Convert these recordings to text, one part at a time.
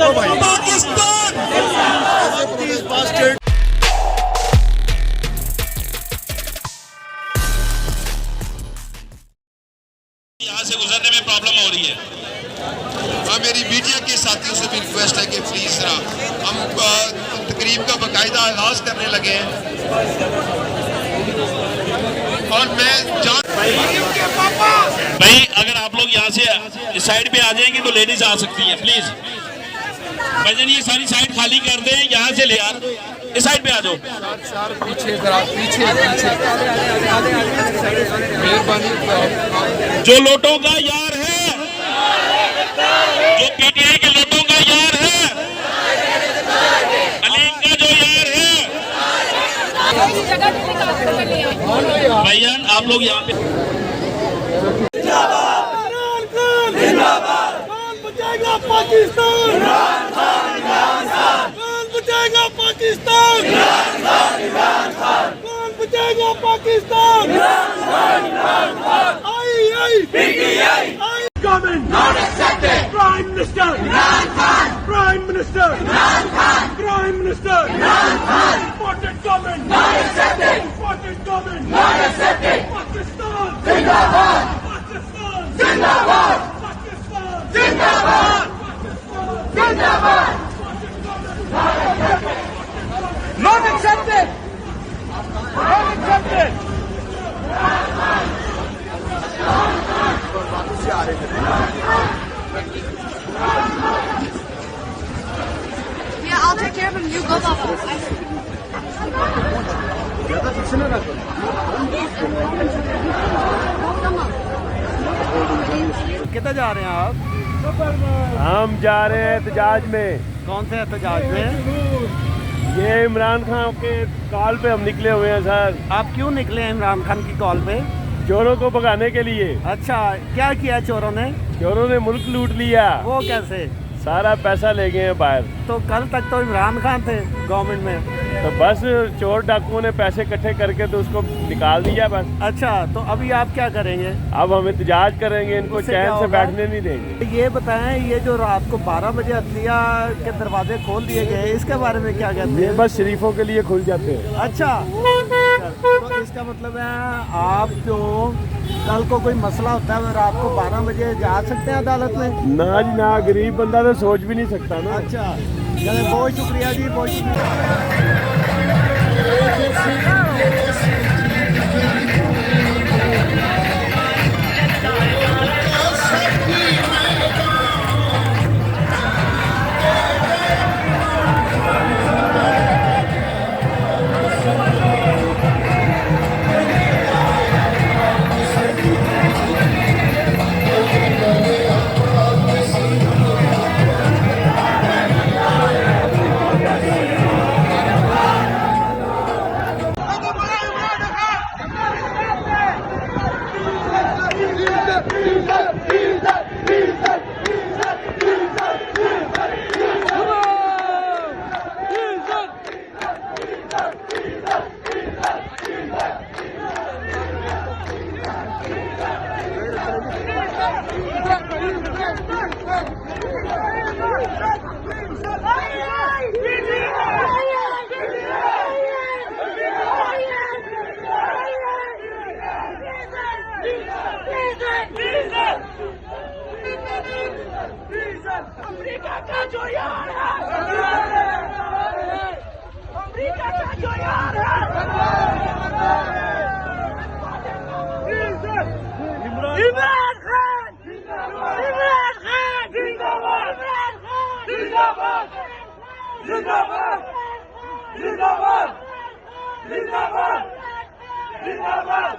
यहाँ से गुजरने में प्रॉब्लम हो रही है। हाँ, मेरी मीडिया के साथियों से भी रिक्वेस्ट है कि प्लीज जरा हम तकरीब का बाकायदा आगाज करने लगे हैं और मैं भाई अगर आप लोग यहाँ से इस साइड पे आ जाएंगे तो लेडीज आ सकती है, प्लीज भाईजान ये सारी साइड खाली कर दें, यहाँ से ले यार इस साइड पे आ जाओ। पीछे जो लोटों का यार है, जो पीटीआई के लोटों का यार है, अलीम का जो यार है, भाईजान आप लोग यहाँ पे पाकिस्तान कौन बचाएगा पाकिस्तान, कौन बचाएगा पाकिस्तान, आई PTI government not accepted, prime minister Imran Khan, prime minister Imran Khan, prime minister Imran Khan, imported government not accepted, imported government not accepted, Pakistan जिंदाबाद, पाकिस्तान जिंदाबाद, पाकिस्तान जिंदाबाद, जिंदाबाद, not accepted, not accepted. Yeah, I'll take care of him. You go, Baba. किधर जा रहे हैं आप? हम जा रहे हैं एहतजाज में। कौन से एहतजाज में? ये इमरान खान के कॉल पे हम निकले हुए हैं सर। आप क्यों निकले हैं इमरान खान की कॉल पे? चोरों को भगाने के लिए। अच्छा, क्या किया चोरों ने? चोरों ने मुल्क लूट लिया। वो कैसे? सारा पैसा ले गए हैं बाहर। तो कल तक तो इमरान खान थे गवर्नमेंट में। तो बस चोर डाकुओं ने पैसे इकट्ठे करके तो उसको निकाल दिया बस। अच्छा, तो अभी आप क्या करेंगे? अब हम एहतजाज करेंगे, इनको चैन से बैठने नहीं देंगे। ये बताएं, ये जो रात को 12 बजे अदलिया के दरवाजे खोल दिए गए, इसके बारे में क्या कहते हैं? ये बस शरीफों के लिए खुल जाते हैं। अच्छा, तो इसका मतलब है आप जो कल को कोई मसला होता है रात को 12 बजे जा सकते हैं अदालत में? ना जी ना, गरीब बंदा तो सोच भी नहीं सकता ना। अच्छा, चले बहुत शुक्रिया जी, बहुत शुक्रिया। अमेरिका का जो यार है, अमेरिका का जो यार है, इमरान खान, इमरान खान जिंदाबाद, जिंदाबाद, जिंदाबाद, जिंदाबाद, जिंदाबाद, जिंदाबाद।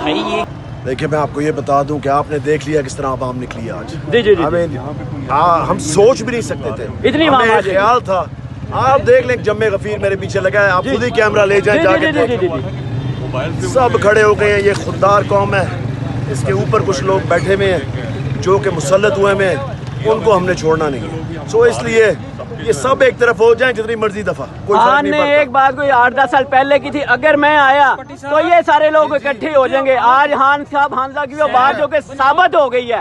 भाई ये देखिए मैं आपको ये बता दूं कि आपने देख लिया किस तरह आवाम निकली है आज। जी जी जी हम सोच भी नहीं सकते थे, इतनी हमें आवाम एक आज है। ख्याल था। आप देख लें जम्मे गफीर मेरे पीछे लगा है, आप खुद ही कैमरा ले जाएं जाके देखें। सब खड़े हो गए हैं, ये खुददार कौम है, इसके ऊपर कुछ लोग बैठे हुए हैं जो कि मुसल्लत हुए हैं, उनको हमने छोड़ना नहीं। सो इसलिए ये सब एक तरफ हो जाएं जितनी मर्जी दफा, कोई फर्क नहीं ने पड़ता। एक बात कोई 8-10 साल पहले की थी, अगर मैं आया तो ये सारे लोग इकट्ठे हो जाएंगे। आज हान साहब हानजा की वो बात जो कि साबित हो गई है,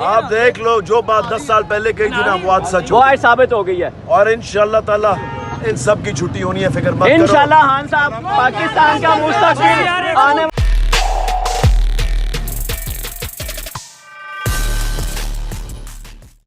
आप देख लो जो बात 10 साल पहले कही थी ना, वो आज सच वो हो आज साबित हो गई है। और इंशाल्लाह ताला इन सब की छुट्टी होनी है, फिक्र मत करो। इंशाल्लाह हान साहब पाकिस्तान का मुस्तकबिल आने